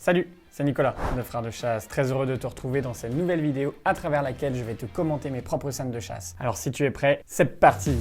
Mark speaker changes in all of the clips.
Speaker 1: Salut, c'est Nicolas, le frère de chasse. Très heureux de te retrouver dans cette nouvelle vidéo à travers laquelle je vais te commenter mes propres scènes de chasse. Alors si tu es prêt, c'est parti!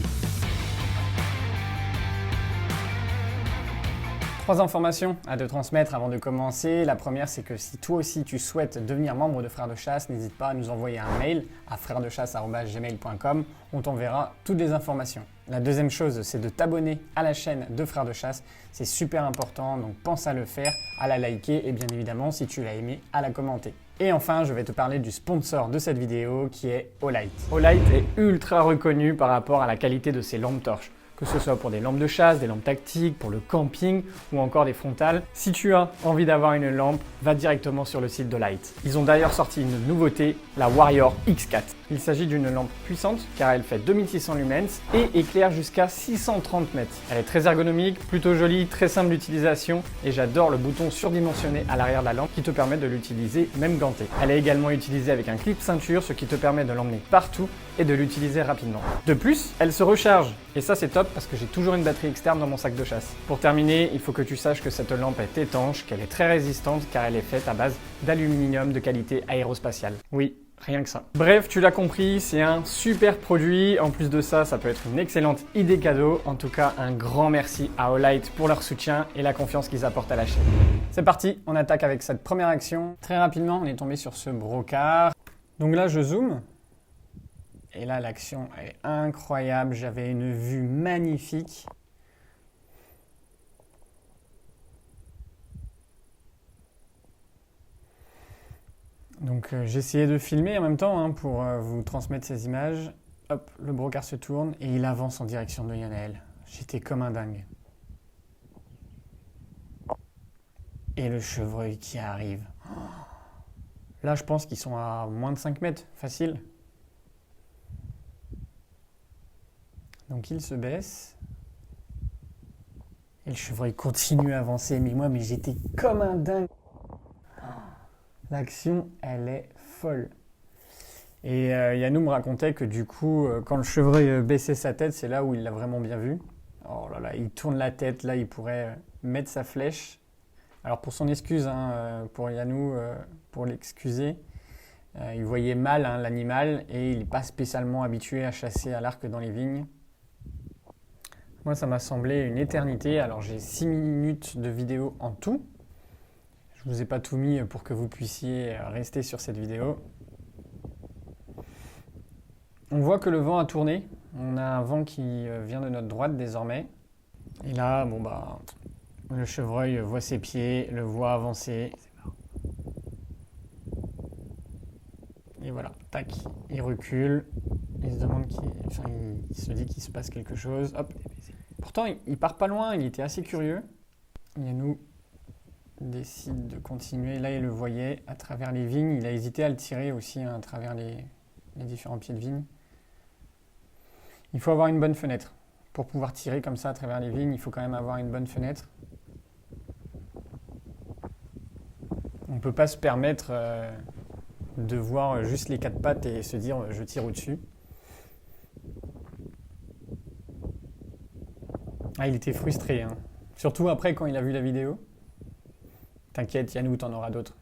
Speaker 1: 3 informations à te transmettre avant de commencer. La première, c'est que si toi aussi tu souhaites devenir membre de Frères de Chasse, n'hésite pas à nous envoyer un mail à frèresdechasse@gmail.com. On t'enverra toutes les informations. La deuxième chose, c'est de t'abonner à la chaîne de Frères de Chasse. C'est super important, donc pense à le faire, à la liker et bien évidemment, si tu l'as aimé, à la commenter. Et enfin, je vais te parler du sponsor de cette vidéo qui est Olight. Olight est ultra reconnu par rapport à la qualité de ses lampes torches. Que ce soit pour des lampes de chasse, des lampes tactiques, pour le camping ou encore des frontales. Si tu as envie d'avoir une lampe, va directement sur le site d'Olight. Ils ont d'ailleurs sorti une nouveauté, la Warrior X4. Il s'agit d'une lampe puissante car elle fait 2600 lumens et éclaire jusqu'à 630 mètres. Elle est très ergonomique, plutôt jolie, très simple d'utilisation et j'adore le bouton surdimensionné à l'arrière de la lampe qui te permet de l'utiliser même ganté. Elle est également utilisée avec un clip ceinture, ce qui te permet de l'emmener partout et de l'utiliser rapidement. De plus, elle se recharge et ça c'est top parce que j'ai toujours une batterie externe dans mon sac de chasse. Pour terminer, il faut que tu saches que cette lampe est étanche, qu'elle est très résistante car elle est faite à base d'aluminium de qualité aérospatiale. Oui, rien que ça. Bref, tu l'as compris, c'est un super produit. En plus de ça, ça peut être une excellente idée cadeau. En tout cas, un grand merci à Olight pour leur soutien et la confiance qu'ils apportent à la chaîne. C'est parti, on attaque avec cette première action. Très rapidement, on est tombé sur ce brocard. Donc là, je zoome. Et là, l'action est incroyable. J'avais une vue magnifique. Donc j'ai essayé de filmer en même temps pour vous transmettre ces images. Hop, le brocard se tourne et il avance en direction de Yanaël. J'étais comme un dingue. Et le chevreuil qui arrive. Là, je pense qu'ils sont à moins de 5 mètres, facile. Donc il se baisse. Et le chevreuil continue à avancer. Mais moi, j'étais comme un dingue. L'action, elle est folle. Et Yannou me racontait que du coup, quand le chevreuil baissait sa tête, c'est là où il l'a vraiment bien vu. Oh là là, il tourne la tête, là il pourrait mettre sa flèche. Alors pour son excuse, pour Yannou, pour l'excuser, il voyait mal l'animal et il n'est pas spécialement habitué à chasser à l'arc dans les vignes. Moi, ça m'a semblé une éternité. Alors j'ai 6 minutes de vidéo en tout. Je ne vous ai pas tout mis pour que vous puissiez rester sur cette vidéo. On voit que le vent a tourné. On a un vent qui vient de notre droite désormais. Et là, le chevreuil voit ses pieds, le voit avancer. Et voilà, tac, il recule. Il se demande il se dit qu'il se passe quelque chose. Hop. Pourtant, il part pas loin, il était assez curieux. Yannou décide de continuer. Là, il le voyait à travers les vignes. Il a hésité à le tirer aussi à travers les différents pieds de vigne. Il faut avoir une bonne fenêtre. Pour pouvoir tirer comme ça à travers les vignes, il faut quand même avoir une bonne fenêtre. On ne peut pas se permettre de voir juste les 4 pattes et se dire je tire au-dessus. Ah, il était frustré. Surtout après quand il a vu la vidéo. T'inquiète, Yannou, t'en auras d'autres.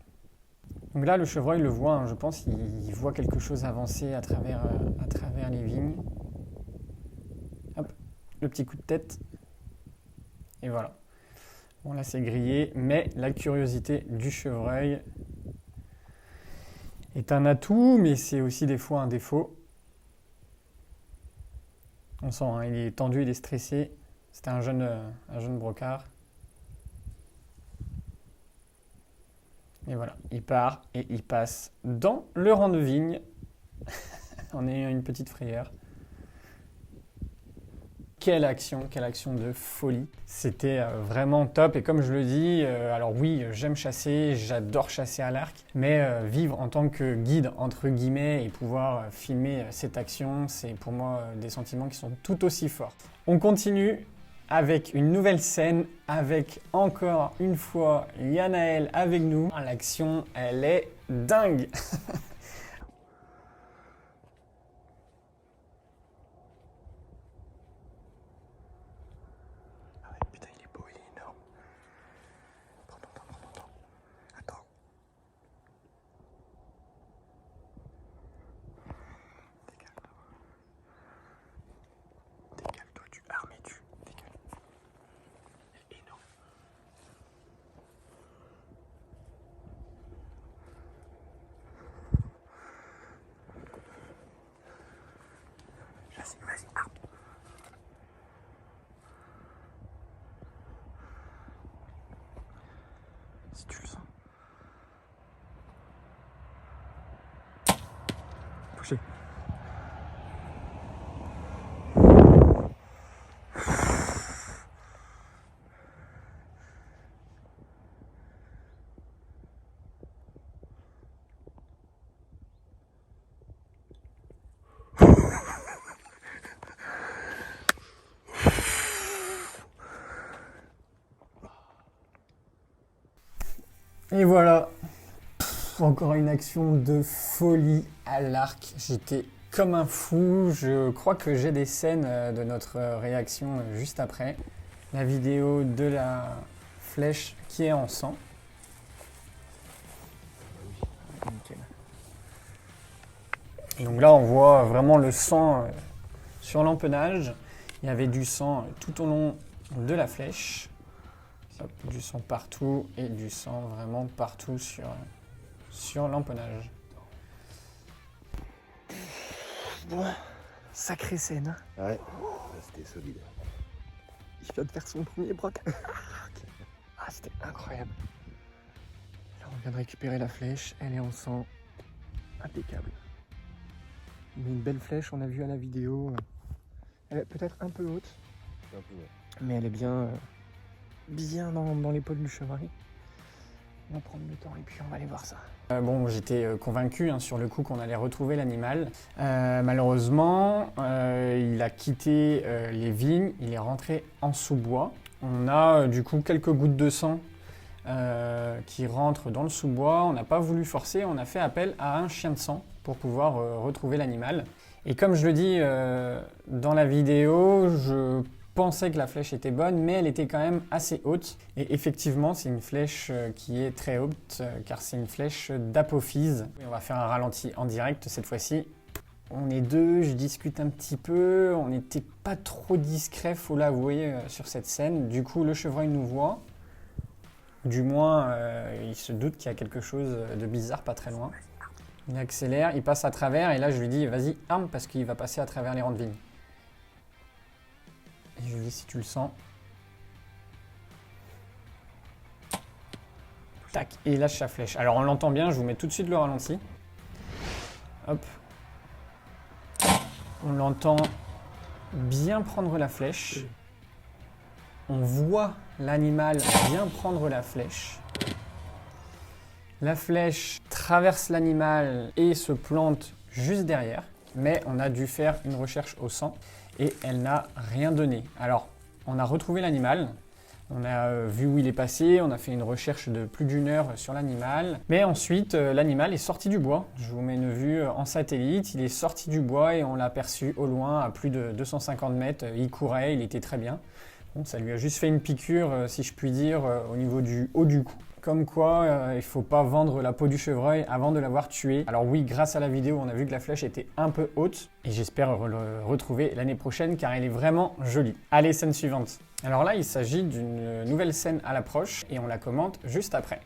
Speaker 1: Donc là, le chevreuil le voit, je pense, il voit quelque chose avancer à travers les vignes. Hop, le petit coup de tête. Et voilà. Bon, là, c'est grillé, mais la curiosité du chevreuil est un atout, mais c'est aussi des fois un défaut. On sent, il est tendu, il est stressé. C'était un jeune brocard. Et voilà, il part et il passe dans le rang de vigne. On est une petite frayeur. Quelle action de folie. C'était vraiment top et comme je le dis, alors oui, j'aime chasser, j'adore chasser à l'arc, mais vivre en tant que guide, entre guillemets, et pouvoir filmer cette action, c'est pour moi des sentiments qui sont tout aussi forts. On continue avec une nouvelle scène, avec encore une fois Yanaël avec nous. L'action, elle est dingue.
Speaker 2: Ah ouais, putain, il est beau, il est énorme. Prends ton temps. Attends, si tu le sens. Touché.
Speaker 1: Et voilà, encore une action de folie à l'arc. J'étais comme un fou. Je crois que j'ai des scènes de notre réaction juste après. La vidéo de la flèche qui est en sang. Nickel. Et donc là, on voit vraiment le sang sur l'empennage. Il y avait du sang tout au long de la flèche. Hop, du sang partout et du sang vraiment partout sur l'empennage.
Speaker 2: Bon, sacrée scène.
Speaker 3: Ouais, c'était solide.
Speaker 2: Il vient de faire son premier broc. Ah, c'était incroyable. Là, on vient de récupérer la flèche. Elle est en sang. Impeccable. Mais une belle flèche, on a vu à la vidéo. Elle est peut-être un peu haute,
Speaker 3: Un peu, ouais.
Speaker 2: mais elle est bien dans l'épaule du chevreuil. On va prendre le temps et puis on va aller voir ça.
Speaker 1: Bon, j'étais convaincu sur le coup qu'on allait retrouver l'animal. Malheureusement, il a quitté les vignes, il est rentré en sous-bois. On a du coup quelques gouttes de sang qui rentrent dans le sous-bois. On n'a pas voulu forcer, on a fait appel à un chien de sang pour pouvoir retrouver l'animal. Et comme je le dis dans la vidéo, je pensais que la flèche était bonne, mais elle était quand même assez haute. Et effectivement, c'est une flèche qui est très haute, car c'est une flèche d'apophyse. Et on va faire un ralenti en direct cette fois-ci. On est deux, je discute un petit peu, on n'était pas trop discret, faut l'avouer, sur cette scène. Du coup, le chevreuil nous voit. Du moins, il se doute qu'il y a quelque chose de bizarre pas très loin. Il accélère, il passe à travers, et là je lui dis, vas-y, arme, parce qu'il va passer à travers les rangs de vigne. Et je lui dis, si tu le sens. Tac, et il lâche sa flèche. Alors on l'entend bien, je vous mets tout de suite le ralenti. Hop. On l'entend bien prendre la flèche. On voit l'animal bien prendre la flèche. La flèche traverse l'animal et se plante juste derrière. Mais on a dû faire une recherche au sang et elle n'a rien donné. Alors, on a retrouvé l'animal. On a vu où il est passé, on a fait une recherche de plus d'1 heure sur l'animal. Mais ensuite, l'animal est sorti du bois. Je vous mets une vue en satellite. Il est sorti du bois et on l'a aperçu au loin, à plus de 250 mètres. Il courait, il était très bien. Bon, ça lui a juste fait une piqûre, si je puis dire, au niveau du haut du cou. Comme quoi, il ne faut pas vendre la peau du chevreuil avant de l'avoir tué. Alors oui, grâce à la vidéo, on a vu que la flèche était un peu haute. Et j'espère le retrouver l'année prochaine, car elle est vraiment jolie. Allez, scène suivante. Alors là, il s'agit d'une nouvelle scène à l'approche, et on la commente juste après.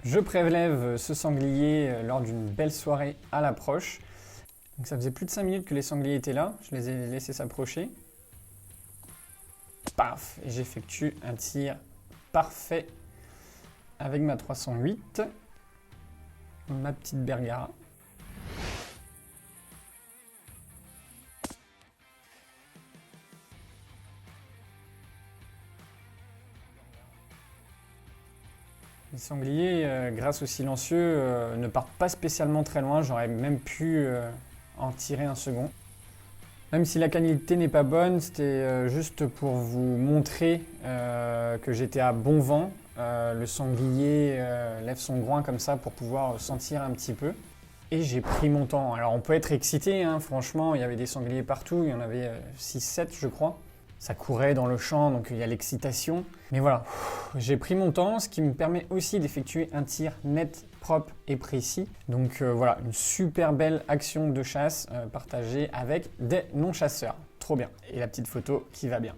Speaker 1: Je prélève ce sanglier lors d'une belle soirée à l'approche. Donc ça faisait plus de 5 minutes que les sangliers étaient là. Je les ai laissés s'approcher. Paf! Et j'effectue un tir parfait avec ma 308. Ma petite Bergara. Les sangliers, grâce au silencieux, ne partent pas spécialement très loin. J'aurais même pu en tirer un second. Même si la qualité n'est pas bonne, c'était juste pour vous montrer que j'étais à bon vent. Le sanglier lève son groin comme ça pour pouvoir sentir un petit peu. Et j'ai pris mon temps. Alors on peut être excité, franchement, il y avait des sangliers partout. Il y en avait 6-7 je crois. Ça courait dans le champ, donc il y a l'excitation. Mais voilà, j'ai pris mon temps, ce qui me permet aussi d'effectuer un tir net, propre et précis. Donc voilà, une super belle action de chasse partagée avec des non-chasseurs. Trop bien. Et la petite photo qui va bien.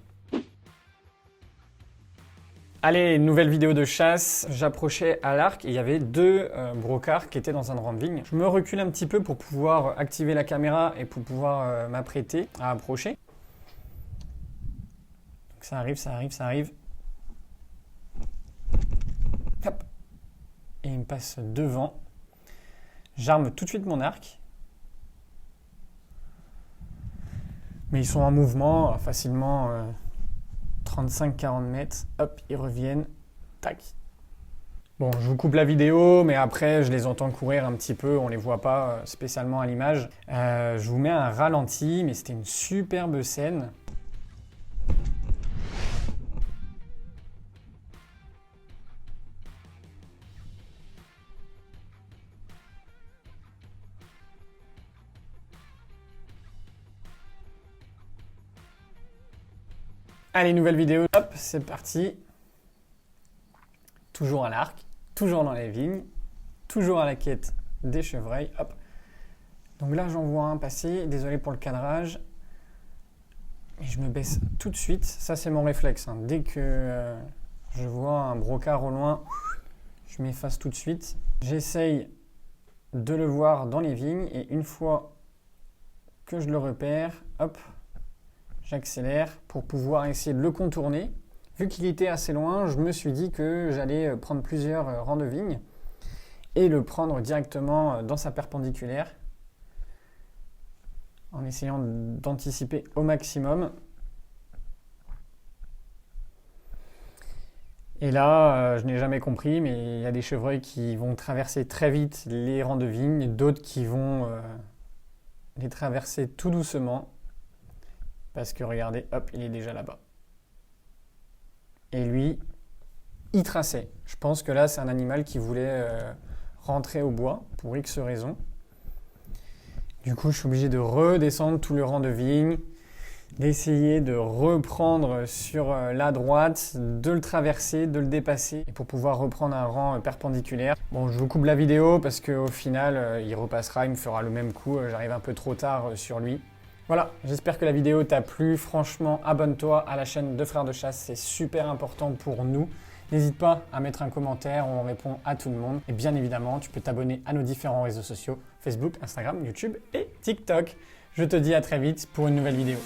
Speaker 1: Allez, nouvelle vidéo de chasse. J'approchais à l'arc et il y avait deux brocards qui étaient dans un rang de vigne. Je me recule un petit peu pour pouvoir activer la caméra et pour pouvoir m'apprêter à approcher. Donc ça arrive, ça arrive, ça arrive. Hop. Et il me passe devant. J'arme tout de suite mon arc. Mais ils sont en mouvement facilement 35-40 mètres. Hop, ils reviennent. Tac. Bon, je vous coupe la vidéo, mais après, je les entends courir un petit peu. On les voit pas spécialement à l'image. Je vous mets un ralenti, mais c'était une superbe scène. Allez, nouvelle vidéo, hop, c'est parti. Toujours à l'arc, toujours dans les vignes, toujours à la quête des chevreuils, hop. Donc là, j'en vois un passer, désolé pour le cadrage. Et je me baisse tout de suite, ça c'est mon réflexe. Hein. Dès que je vois un brocard au loin, je m'efface tout de suite. J'essaye de le voir dans les vignes et une fois que je le repère, hop, j'accélère pour pouvoir essayer de le contourner. Vu qu'il était assez loin, je me suis dit que j'allais prendre plusieurs rangs de vignes et le prendre directement dans sa perpendiculaire en essayant d'anticiper au maximum. Et là, je n'ai jamais compris, mais il y a des chevreuils qui vont traverser très vite les rangs de vignes, d'autres qui vont les traverser tout doucement. Parce que regardez, hop, il est déjà là-bas. Et lui, il traçait. Je pense que là, c'est un animal qui voulait rentrer au bois pour X raisons. Du coup, je suis obligé de redescendre tout le rang de vigne, d'essayer de reprendre sur la droite, de le traverser, de le dépasser, et pour pouvoir reprendre un rang perpendiculaire. Bon, je vous coupe la vidéo parce qu'au final, il repassera, il me fera le même coup. J'arrive un peu trop tard sur lui. Voilà, j'espère que la vidéo t'a plu. Franchement, abonne-toi à la chaîne de Frères de Chasse, c'est super important pour nous. N'hésite pas à mettre un commentaire, on répond à tout le monde. Et bien évidemment, tu peux t'abonner à nos différents réseaux sociaux, Facebook, Instagram, YouTube et TikTok. Je te dis à très vite pour une nouvelle vidéo.